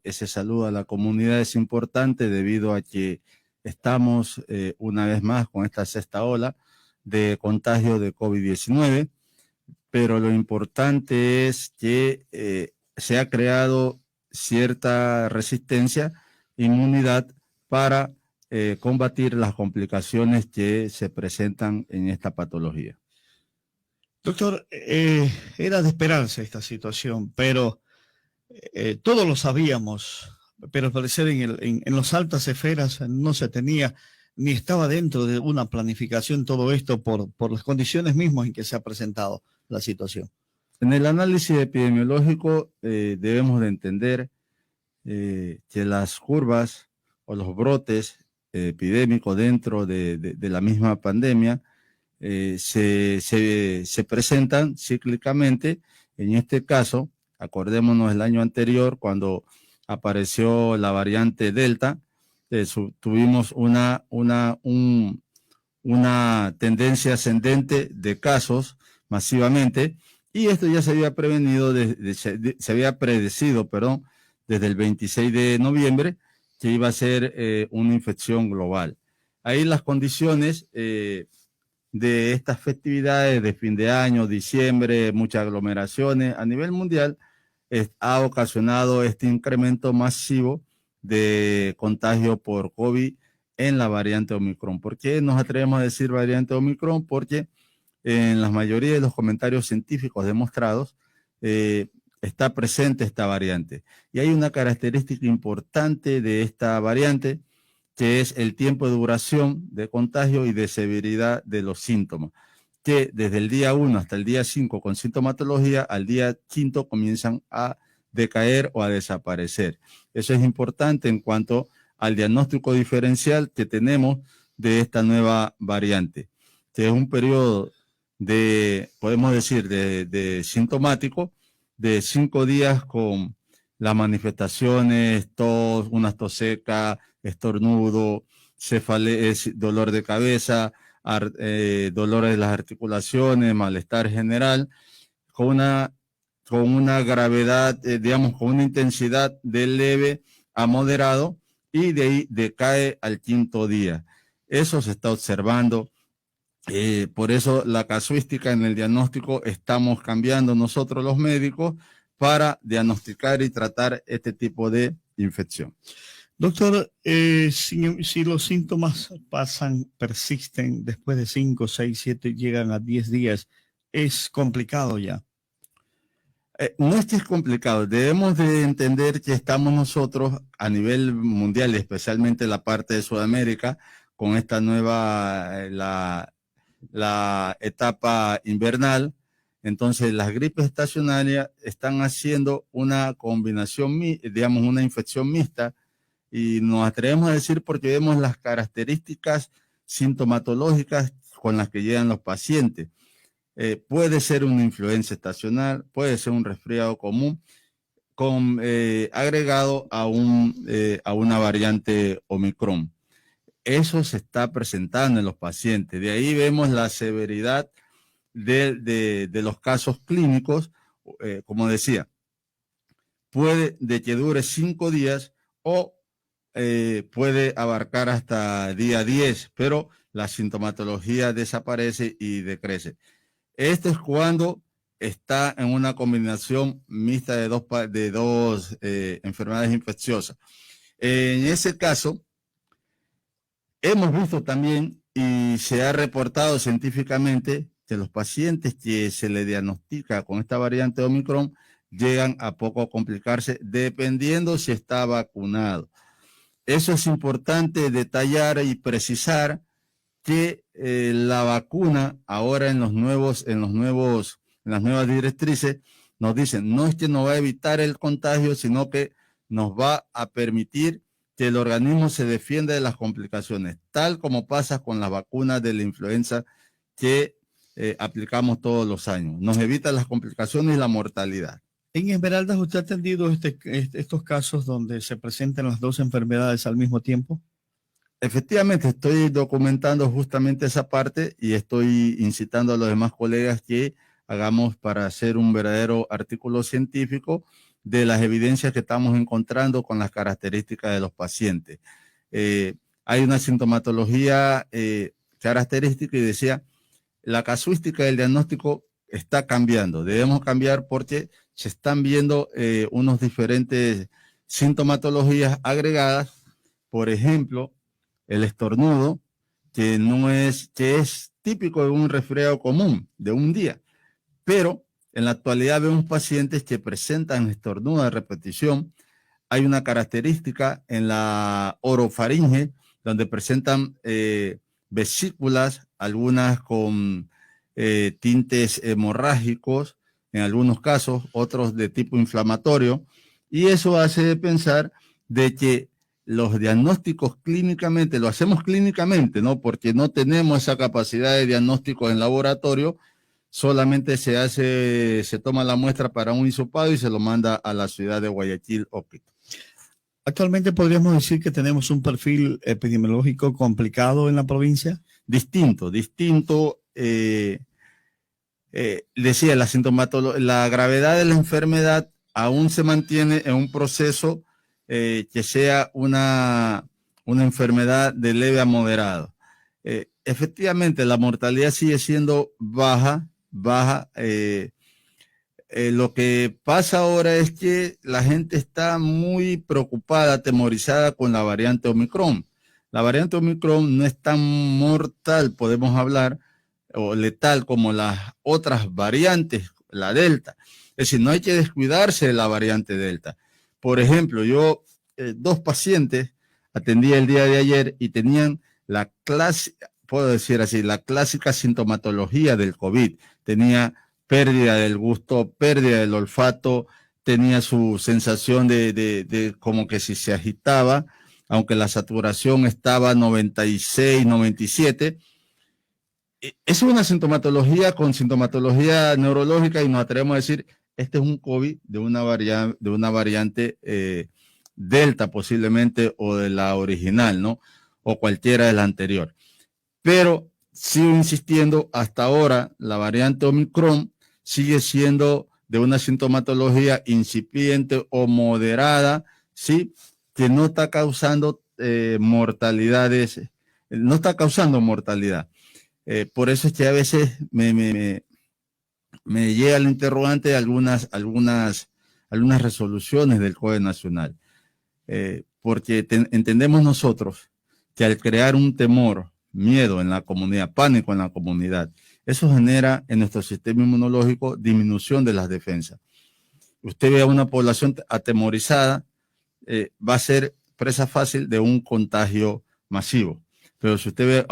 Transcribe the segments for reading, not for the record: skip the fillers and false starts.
ese saludo a la comunidad es importante debido a que estamos una vez más con esta sexta ola de contagio de COVID-19, pero lo importante es que se ha creado cierta resistencia, inmunidad para combatir las complicaciones que se presentan en esta patología. Doctor, era de esperarse esta situación, pero todos lo sabíamos, pero al parecer en las altas esferas no se tenía ni estaba dentro de una planificación todo esto por las condiciones mismas en que se ha presentado la situación. En el análisis epidemiológico debemos de entender que las curvas o los brotes epidémicos dentro de la misma pandemia se presentan cíclicamente. En este caso, acordémonos el año anterior cuando apareció la variante Delta, tuvimos una tendencia ascendente de casos masivamente, y esto ya se había se había predecido, perdón, desde el 26 de noviembre, que iba a ser una infección global. Ahí las condiciones de estas festividades de fin de año, diciembre, muchas aglomeraciones a nivel mundial, ha ocasionado este incremento masivo de contagio por COVID en la variante Omicron. ¿Por qué nos atrevemos a decir variante Omicron? Porque en la mayoría de los comentarios científicos demostrados está presente esta variante. Y hay una característica importante de esta variante, que es el tiempo de duración de contagio y de severidad de los síntomas, que desde el día 1 hasta el día 5 con sintomatología, al día 5 comienzan a decaer o a desaparecer. Eso es importante en cuanto al diagnóstico diferencial que tenemos de esta nueva variante, que es un periodo podemos decir, de sintomático, de 5 días con las manifestaciones, tos, una tos seca, estornudo, dolor de cabeza, dolores de las articulaciones, malestar general, con una gravedad, digamos, con una intensidad de leve a moderado, y de ahí decae al 5.º día. Eso se está observando. Por eso la casuística en el diagnóstico estamos cambiando nosotros los médicos para diagnosticar y tratar este tipo de infección. Doctor, si los síntomas persisten después de 5, 6, 7, llegan a 10 días, ¿es complicado ya? No es que es complicado, debemos de entender que estamos nosotros a nivel mundial, especialmente la parte de Sudamérica, con esta nueva, la etapa invernal. Entonces las gripes estacionarias están haciendo una combinación, digamos, una infección mixta, y nos atrevemos a decir porque vemos las características sintomatológicas con las que llegan los pacientes. Puede ser una influenza estacional, puede ser un resfriado común, agregado a una variante Omicron. Eso se está presentando en los pacientes. De ahí vemos la severidad de los casos clínicos. Como decía, puede de que dure 5 días o puede abarcar hasta día 10, pero la sintomatología desaparece y decrece. Esto es cuando está en una combinación mixta de dos enfermedades infecciosas. En ese caso, hemos visto también y se ha reportado científicamente que los pacientes que se le diagnostica con esta variante Omicron llegan a poco complicarse dependiendo si está vacunado. Eso es importante detallar y precisar que la vacuna ahora en las nuevas directrices nos dicen, no es que nos va a evitar el contagio, sino que nos va a permitir que el organismo se defienda de las complicaciones, tal como pasa con las vacunas de la influenza que aplicamos todos los años. Nos evita las complicaciones y la mortalidad. En Esmeraldas, ¿usted ha atendido estos casos donde se presentan las dos enfermedades al mismo tiempo? Efectivamente, estoy documentando justamente esa parte y estoy incitando a los demás colegas que hagamos para hacer un verdadero artículo científico de las evidencias que estamos encontrando con las características de los pacientes. Hay una sintomatología característica y decía, la casuística del diagnóstico está cambiando. Debemos cambiar porque se están viendo unos diferentes sintomatologías agregadas. Por ejemplo, el estornudo, que es típico de un resfriado común de un día, pero en la actualidad vemos pacientes que presentan estornudo de repetición. Hay una característica en la orofaringe donde presentan vesículas, algunas con tintes hemorrágicos, en algunos casos, otros de tipo inflamatorio, y eso hace pensar de que los diagnósticos clínicamente, lo hacemos clínicamente, ¿no? Porque no tenemos esa capacidad de diagnóstico en laboratorio, solamente se toma la muestra para un hisopado y se lo manda a la ciudad de Guayaquil o Quito. Actualmente podríamos decir que tenemos un perfil epidemiológico complicado en la provincia. Distinto. Decía, la gravedad de la enfermedad aún se mantiene en un proceso que sea una enfermedad de leve a moderado. Efectivamente, la mortalidad sigue siendo baja. Lo que pasa ahora es que la gente está muy preocupada, atemorizada con la variante Omicron. La variante Omicron no es tan mortal, podemos hablar, o letal como las otras variantes, la Delta. Es decir, no hay que descuidarse de la variante Delta. Por ejemplo, yo, 2 pacientes atendí el día de ayer y tenían puedo decir así, la clásica sintomatología del COVID. Tenía pérdida del gusto, pérdida del olfato, tenía su sensación de como que si se agitaba, aunque la saturación estaba 96, 97. Es una sintomatología con sintomatología neurológica y nos atrevemos a decir, este es un COVID de una variante Delta posiblemente o de la original, ¿no? O cualquiera de la anterior. Pero sigo insistiendo, hasta ahora la variante Omicron sigue siendo de una sintomatología incipiente o moderada, ¿sí? Que no está causando mortalidades, no está causando mortalidad. Por eso es que a veces me llega el interrogante de algunas resoluciones del Código Nacional. Porque entendemos nosotros que al crear un temor, miedo en la comunidad, pánico en la comunidad, eso genera en nuestro sistema inmunológico disminución de las defensas. Usted ve a una población atemorizada, va a ser presa fácil de un contagio masivo. Pero si usted ve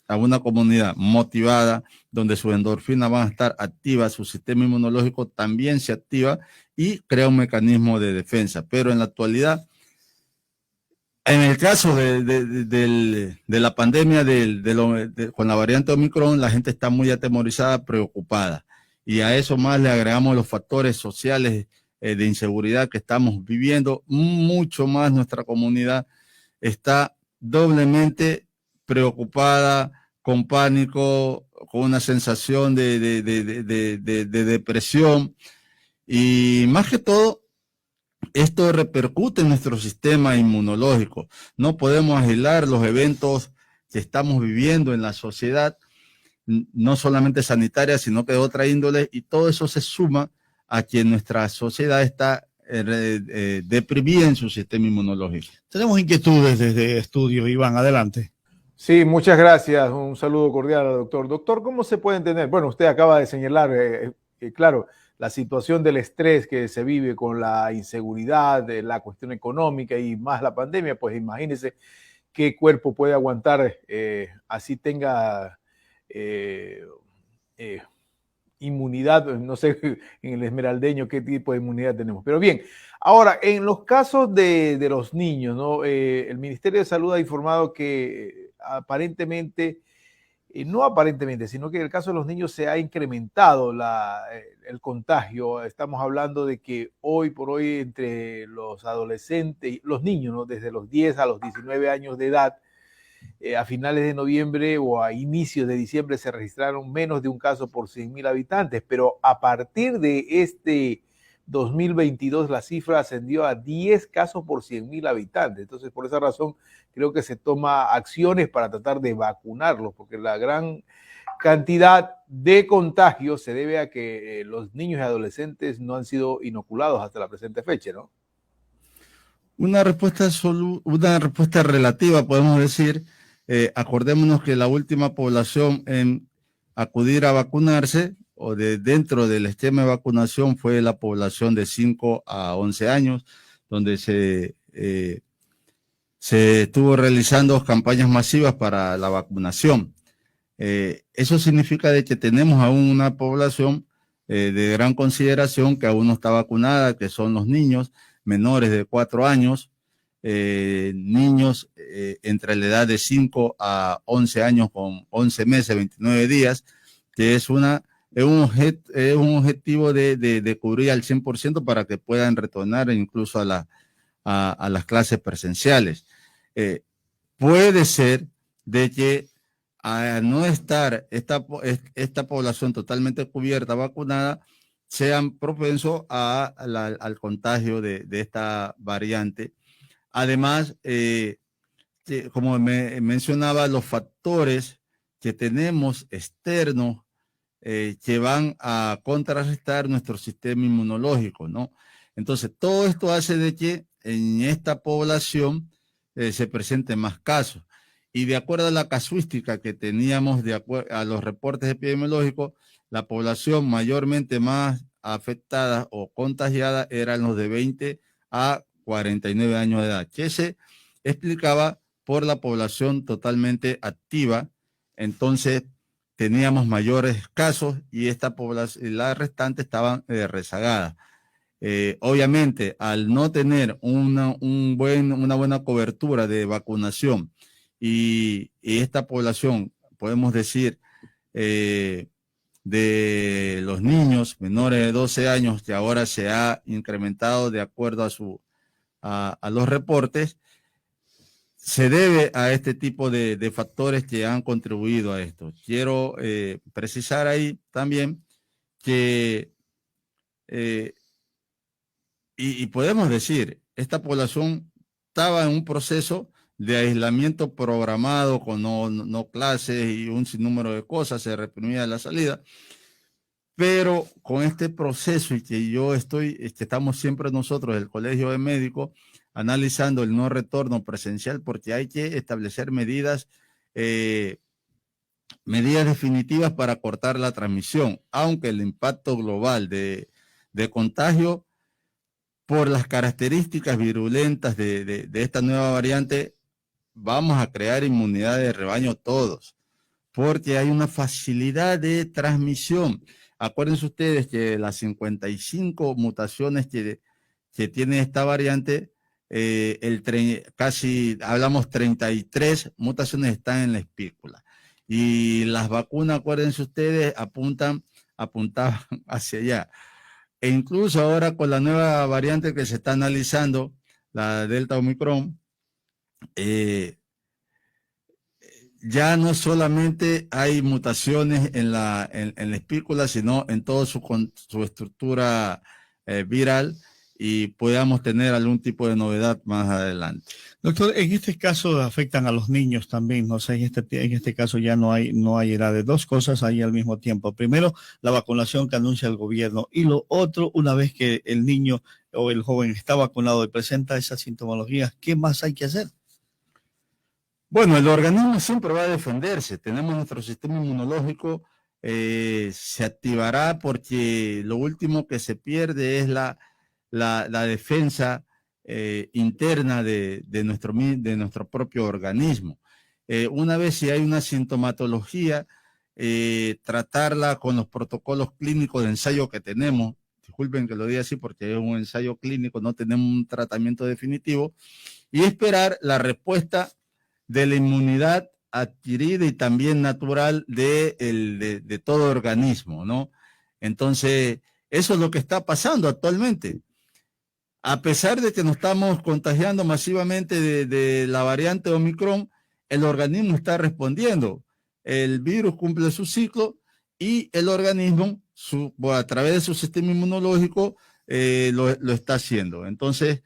a una comunidad motivada, donde sus endorfinas van a estar activas, su sistema inmunológico también se activa y crea un mecanismo de defensa. Pero en la actualidad, en el caso de la pandemia con la variante Omicron, la gente está muy atemorizada, preocupada. Y a eso más le agregamos los factores sociales de inseguridad que estamos viviendo. Mucho más nuestra comunidad está doblemente preocupada, con pánico, con una sensación de depresión. Y más que todo, esto repercute en nuestro sistema inmunológico. No podemos aislar los eventos que estamos viviendo en la sociedad, no solamente sanitaria, sino que de otra índole, y todo eso se suma a que nuestra sociedad está deprimida en su sistema inmunológico. Tenemos inquietudes desde estudio, Iván, adelante. Sí, muchas gracias. Un saludo cordial al doctor. Doctor, ¿cómo se puede entender? Bueno, usted acaba de señalar, claro, la situación del estrés que se vive con la inseguridad, la cuestión económica y más la pandemia, pues imagínese qué cuerpo puede aguantar, así tenga inmunidad, no sé en el esmeraldeño qué tipo de inmunidad tenemos. Pero bien, ahora, en los casos de los niños, ¿no? El Ministerio de Salud ha informado que aparentemente, no aparentemente, sino que en el caso de los niños se ha incrementado el contagio. Estamos hablando de que hoy por hoy entre los adolescentes, los niños, ¿no? Desde los 10 a los 19 años de edad, a finales de noviembre o a inicios de diciembre se registraron menos de un caso por 100.000 habitantes, pero a partir de este 2022 la cifra ascendió a 10 casos por 100.000 habitantes. Entonces, por esa razón, creo que se toma acciones para tratar de vacunarlos, porque la gran cantidad de contagios se debe a que los niños y adolescentes no han sido inoculados hasta la presente fecha, ¿no? Una respuesta relativa, podemos decir. Acordémonos que la última población en acudir a vacunarse o de dentro del esquema de vacunación fue la población de 5 a 11 años, donde se estuvo realizando campañas masivas para la vacunación. Eso significa de que tenemos aún una población de gran consideración que aún no está vacunada, que son los niños menores de 4 años, niños entre la edad de 5 a 11 años con 11 meses, 29 días, que es un objetivo de cubrir al 100% para que puedan retornar incluso a las clases presenciales. Puede ser de que al no estar esta población totalmente cubierta, vacunada, sean propensos al contagio de esta variante. Además, como mencionaba, los factores que tenemos externos que van a contrarrestar nuestro sistema inmunológico, ¿no? Entonces, todo esto hace de que en esta población se presenten más casos. Y de acuerdo a la casuística que teníamos, de acuerdo a los reportes epidemiológicos, la población mayormente más afectada o contagiada eran los de 20 a 49 años de edad, que se explicaba por la población totalmente activa. Entonces teníamos mayores casos y esta población, las restantes estaban rezagadas. Obviamente, al no tener una buena cobertura de vacunación y esta población, podemos decir, de los niños menores de 12 años, que ahora se ha incrementado de acuerdo a los reportes, se debe a este tipo de factores que han contribuido a esto. Quiero precisar ahí también que, y podemos decir, esta población estaba en un proceso de aislamiento programado con no clases y un sinnúmero de cosas, se reprimía la salida. Pero con este proceso y que estamos siempre nosotros, el Colegio de Médicos, analizando el no retorno presencial, porque hay que establecer medidas definitivas para cortar la transmisión, aunque el impacto global de contagio por las características virulentas de esta nueva variante, vamos a crear inmunidad de rebaño todos, porque hay una facilidad de transmisión. Acuérdense ustedes que las 55 mutaciones que tiene esta variante, casi hablamos 33 mutaciones están en la espícula. Y las vacunas, acuérdense ustedes, apuntaban hacia allá. E incluso ahora con la nueva variante que se está analizando, la Delta Omicron, ya no solamente hay mutaciones en la espícula, sino en toda su estructura viral, y podamos tener algún tipo de novedad más adelante. Doctor, en este caso afectan a los niños también, no sé, en este caso ya no hay edades. Dos cosas ahí al mismo tiempo. Primero, la vacunación que anuncia el gobierno, y lo otro, una vez que el niño o el joven está vacunado y presenta esa sintomología, ¿qué más hay que hacer? Bueno, el organismo siempre va a defenderse. Tenemos nuestro sistema inmunológico, se activará porque lo último que se pierde es la defensa interna de nuestro propio organismo. Una vez si hay una sintomatología, tratarla con los protocolos clínicos de ensayo que tenemos. Disculpen que lo diga así porque es un ensayo clínico, no tenemos un tratamiento definitivo, y esperar la respuesta de la inmunidad adquirida y también natural de todo organismo, ¿no? Entonces, eso es lo que está pasando actualmente. A pesar de que nos estamos contagiando masivamente de la variante Omicron, el organismo está respondiendo. El virus cumple su ciclo y el organismo, a través de su sistema inmunológico, lo está haciendo. Entonces,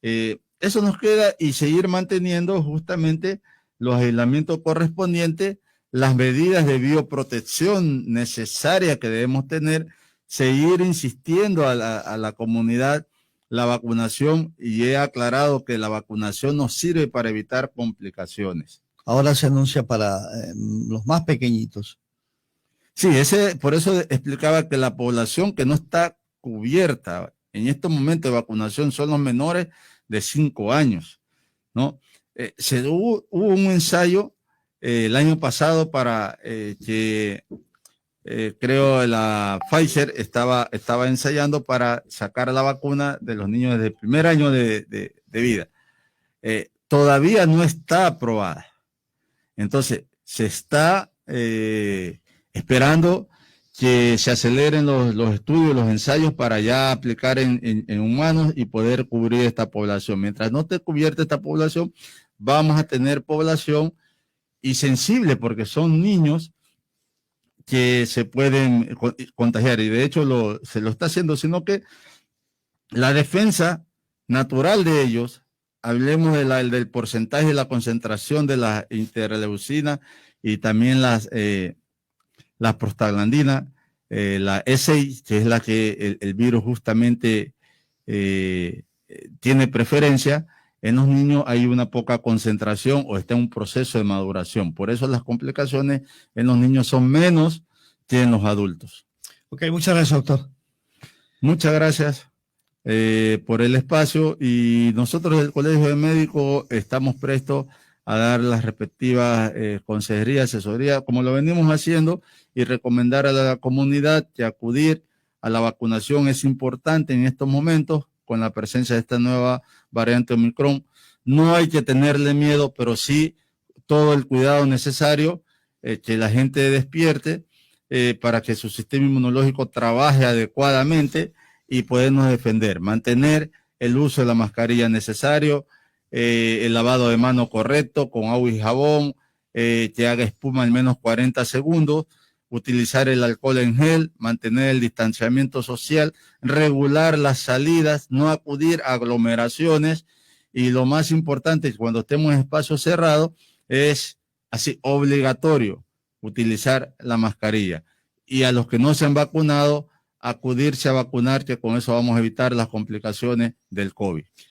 eso nos queda y seguir manteniendo justamente los aislamientos correspondientes, las medidas de bioprotección necesarias que debemos tener, seguir insistiendo a la comunidad la vacunación, y he aclarado que la vacunación nos sirve para evitar complicaciones. Ahora se anuncia para los más pequeñitos. Sí, por eso explicaba que la población que no está cubierta en estos momentos de vacunación son los menores de 5 años, ¿no? Hubo un ensayo el año pasado para que creo la Pfizer estaba ensayando para sacar la vacuna de los niños desde el primer año de vida. Todavía no está aprobada. Entonces, se está esperando que se aceleren los estudios, los ensayos para ya aplicar en humanos y poder cubrir esta población. Mientras no esté cubierta esta población, vamos a tener población y sensible, porque son niños que se pueden contagiar, y de hecho se lo está haciendo, sino que la defensa natural de ellos, hablemos del porcentaje de la concentración de la interleucina y también las prostaglandinas, la S6, que es la que el virus justamente tiene preferencia. En los niños hay una poca concentración o está en un proceso de maduración. Por eso las complicaciones en los niños son menos que en los adultos. Ok, muchas gracias, doctor. Muchas gracias por el espacio, y nosotros del Colegio de Médicos estamos prestos a dar las respectivas consejerías, asesorías, como lo venimos haciendo, y recomendar a la comunidad que acudir a la vacunación es importante en estos momentos con la presencia de esta nueva variante Omicron. No hay que tenerle miedo, pero sí todo el cuidado necesario, que la gente despierte para que su sistema inmunológico trabaje adecuadamente y podernos defender. Mantener el uso de la mascarilla necesario, el lavado de mano correcto con agua y jabón, que haga espuma al menos 40 segundos, utilizar el alcohol en gel, mantener el distanciamiento social, regular las salidas, no acudir a aglomeraciones, y lo más importante, cuando estemos en espacios cerrados, es así obligatorio utilizar la mascarilla. Y a los que no se han vacunado, acudirse a vacunar, que con eso vamos a evitar las complicaciones del COVID.